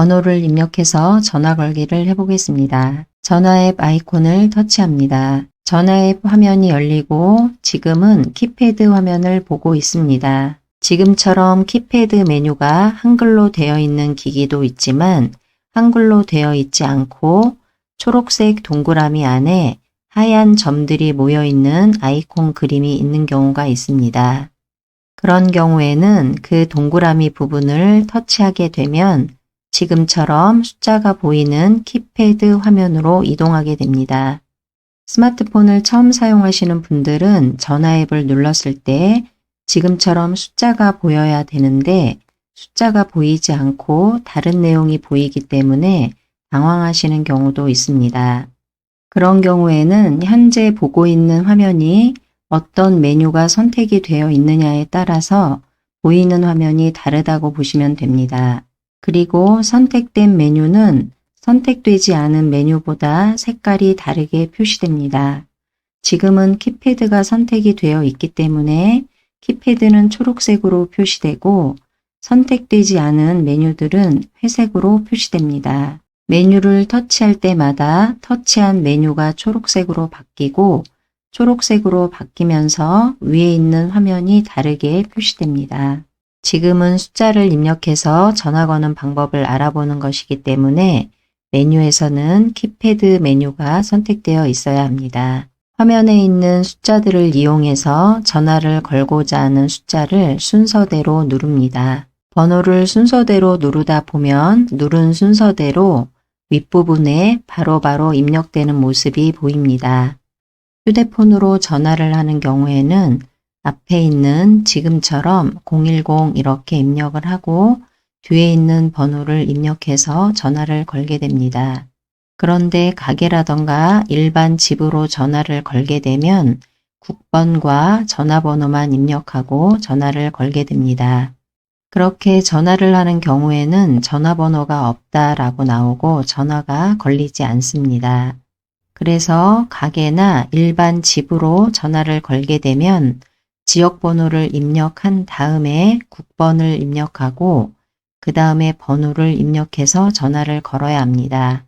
번호를 입력해서 전화 걸기를 해보겠습니다. 전화앱 아이콘을 터치합니다. 전화앱 화면이 열리고 지금은 키패드 화면을 보고 있습니다. 지금처럼 키패드 메뉴가 한글로 되어 있는 기기도 있지만 한글로 되어 있지 않고 초록색 동그라미 안에 하얀 점들이 모여 있는 아이콘 그림이 있는 경우가 있습니다. 그런 경우에는 그 동그라미 부분을 터치하게 되면 지금처럼 숫자가 보이는 키패드 화면으로 이동하게 됩니다. 스마트폰을 처음 사용하시는 분들은 전화 앱을 눌렀을 때 지금처럼 숫자가 보여야 되는데 숫자가 보이지 않고 다른 내용이 보이기 때문에 당황하시는 경우도 있습니다. 그런 경우에는 현재 보고 있는 화면이 어떤 메뉴가 선택이 되어 있느냐에 따라서 보이는 화면이 다르다고 보시면 됩니다. 그리고 선택된 메뉴는 선택되지 않은 메뉴보다 색깔이 다르게 표시됩니다. 지금은 키패드가 선택이 되어 있기 때문에 키패드는 초록색으로 표시되고 선택되지 않은 메뉴들은 회색으로 표시됩니다. 메뉴를 터치할 때마다 터치한 메뉴가 초록색으로 바뀌고 초록색으로 바뀌면서 위에 있는 화면이 다르게 표시됩니다. 지금은 숫자를 입력해서 전화 거는 방법을 알아보는 것이기 때문에 메뉴에서는 키패드 메뉴가 선택되어 있어야 합니다. 화면에 있는 숫자들을 이용해서 전화를 걸고자 하는 숫자를 순서대로 누릅니다. 번호를 순서대로 누르다 보면 누른 순서대로 윗부분에 바로바로 입력되는 모습이 보입니다. 휴대폰으로 전화를 하는 경우에는 앞에 있는 지금처럼 010 이렇게 입력을 하고 뒤에 있는 번호를 입력해서 전화를 걸게 됩니다. 그런데 가게라던가 일반 집으로 전화를 걸게 되면 국번과 전화번호만 입력하고 전화를 걸게 됩니다. 그렇게 전화를 하는 경우에는 전화번호가 없다라고 나오고 전화가 걸리지 않습니다. 그래서 가게나 일반 집으로 전화를 걸게 되면 지역번호를 입력한 다음에 국번을 입력하고 그 다음에 번호를 입력해서 전화를 걸어야 합니다.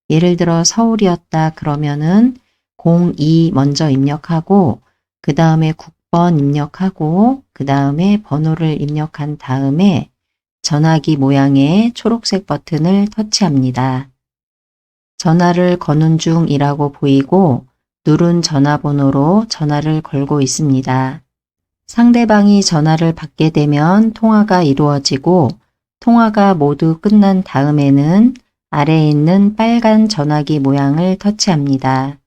예를 들어 서울이었다 그러면은 02 먼저 입력하고 그 다음에 국번 입력하고 그 다음에 번호를 입력한 다음에 전화기 모양의 초록색 버튼을 터치합니다. 전화를 거는 중이라고 보이고 누른 전화번호로 전화를 걸고 있습니다. 상대방이 전화를 받게 되면 통화가 이루어지고 통화가 모두 끝난 다음에는 아래에 있는 빨간 전화기 모양을 터치합니다.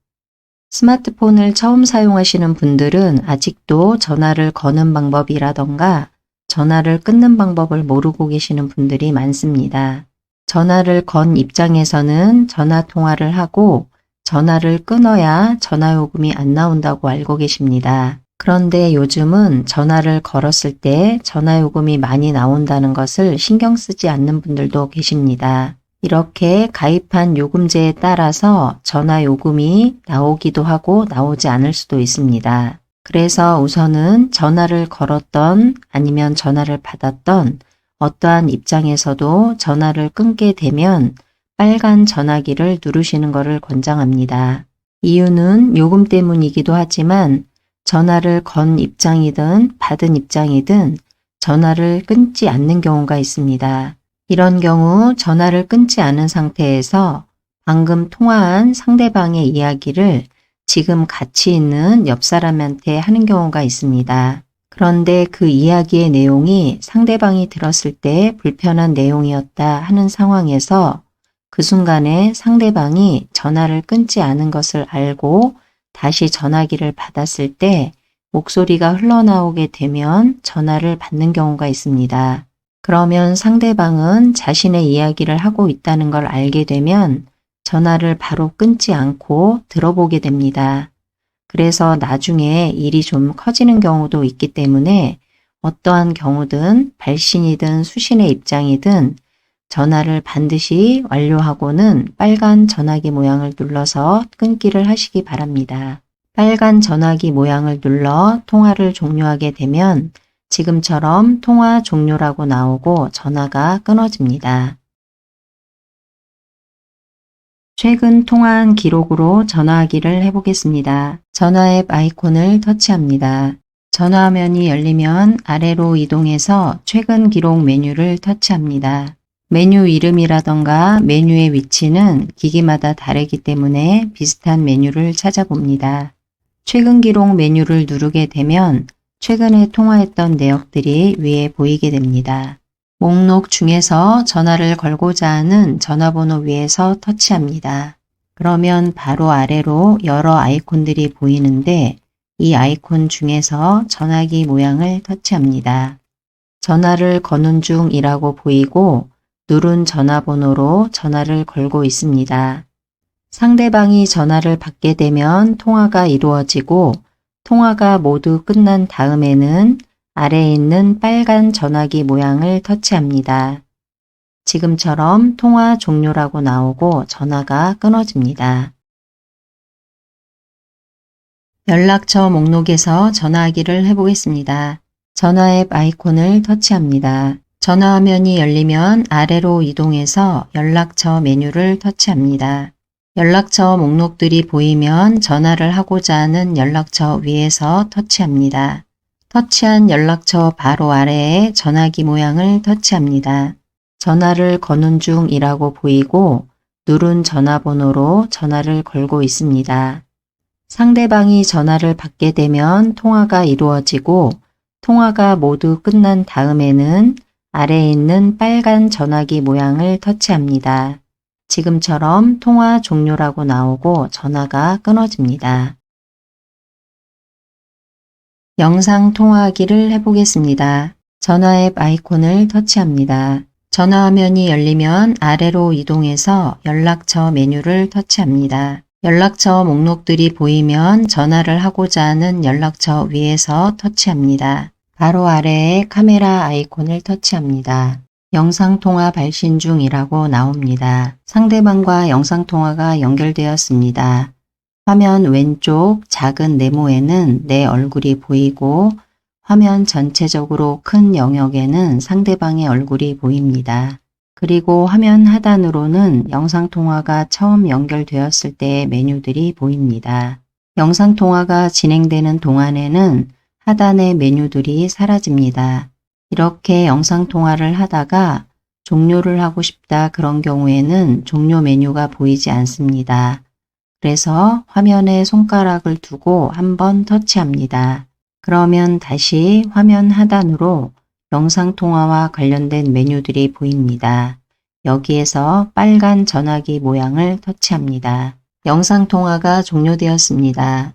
스마트폰을 처음 사용하시는 분들은 아직도 전화를 거는 방법이라던가 전화를 끊는 방법을 모르고 계시는 분들이 많습니다. 전화를 건 입장에서는 전화 통화를 하고 전화를 끊어야 전화요금이 안 나온다고 알고 계십니다. 그런데 요즘은 전화를 걸었을 때 전화요금이 많이 나온다는 것을 신경 쓰지 않는 분들도 계십니다. 이렇게 가입한 요금제에 따라서 전화요금이 나오기도 하고 나오지 않을 수도 있습니다. 그래서 우선은 전화를 걸었던 아니면 전화를 받았던 어떠한 입장에서도 전화를 끊게 되면 빨간 전화기를 누르시는 것을 권장합니다. 이유는 요금 때문이기도 하지만 전화를 건 입장이든 받은 입장이든 전화를 끊지 않는 경우가 있습니다. 이런 경우 전화를 끊지 않은 상태에서 방금 통화한 상대방의 이야기를 지금 같이 있는 옆 사람한테 하는 경우가 있습니다. 그런데 그 이야기의 내용이 상대방이 들었을 때 불편한 내용이었다 하는 상황에서 그 순간에 상대방이 전화를 끊지 않은 것을 알고 다시 전화기를 받았을 때 목소리가 흘러나오게 되면 전화를 받는 경우가 있습니다. 그러면 상대방은 자신의 이야기를 하고 있다는 걸 알게 되면 전화를 바로 끊지 않고 들어보게 됩니다. 그래서 나중에 일이 좀 커지는 경우도 있기 때문에 어떠한 경우든 발신이든 수신의 입장이든 전화를 반드시 완료하고는 빨간 전화기 모양을 눌러서 끊기를 하시기 바랍니다. 빨간 전화기 모양을 눌러 통화를 종료하게 되면 지금처럼 통화 종료라고 나오고 전화가 끊어집니다. 최근 통화한 기록으로 전화하기를 해보겠습니다. 전화 앱 아이콘을 터치합니다. 전화화면이 열리면 아래로 이동해서 최근 기록 메뉴를 터치합니다. 메뉴 이름이라던가 메뉴의 위치는 기기마다 다르기 때문에 비슷한 메뉴를 찾아봅니다. 최근 기록 메뉴를 누르게 되면 최근에 통화했던 내역들이 위에 보이게 됩니다. 목록 중에서 전화를 걸고자 하는 전화번호 위에서 터치합니다. 그러면 바로 아래로 여러 아이콘들이 보이는데 이 아이콘 중에서 전화기 모양을 터치합니다. 전화를 거는 중이라고 보이고 누른 전화번호로 전화를 걸고 있습니다. 상대방이 전화를 받게 되면 통화가 이루어지고 통화가 모두 끝난 다음에는 아래에 있는 빨간 전화기 모양을 터치합니다. 지금처럼 통화 종료라고 나오고 전화가 끊어집니다. 연락처 목록에서 전화하기를 해보겠습니다. 전화 앱 아이콘을 터치합니다. 전화화면이 열리면 아래로 이동해서 연락처 메뉴를 터치합니다. 연락처 목록들이 보이면 전화를 하고자 하는 연락처 위에서 터치합니다. 터치한 연락처 바로 아래에 전화기 모양을 터치합니다. 전화를 거는 중이라고 보이고 누른 전화번호로 전화를 걸고 있습니다. 상대방이 전화를 받게 되면 통화가 이루어지고 통화가 모두 끝난 다음에는 아래에 있는 빨간 전화기 모양을 터치합니다. 지금처럼 통화 종료라고 나오고 전화가 끊어집니다. 영상 통화하기를 해보겠습니다. 전화 앱 아이콘을 터치합니다. 전화화면이 열리면 아래로 이동해서 연락처 메뉴를 터치합니다. 연락처 목록들이 보이면 전화를 하고자 하는 연락처 위에서 터치합니다. 바로 아래에 카메라 아이콘을 터치합니다. 영상통화 발신 중이라고 나옵니다. 상대방과 영상통화가 연결되었습니다. 화면 왼쪽 작은 네모에는 내 얼굴이 보이고 화면 전체적으로 큰 영역에는 상대방의 얼굴이 보입니다. 그리고 화면 하단으로는 영상통화가 처음 연결되었을 때의 메뉴들이 보입니다. 영상통화가 진행되는 동안에는 하단의 메뉴들이 사라집니다. 이렇게 영상통화를 하다가 종료를 하고 싶다 그런 경우에는 종료 메뉴가 보이지 않습니다. 그래서 화면에 손가락을 두고 한번 터치합니다. 그러면 다시 화면 하단으로 영상통화와 관련된 메뉴들이 보입니다. 여기에서 빨간 전화기 모양을 터치합니다. 영상통화가 종료되었습니다.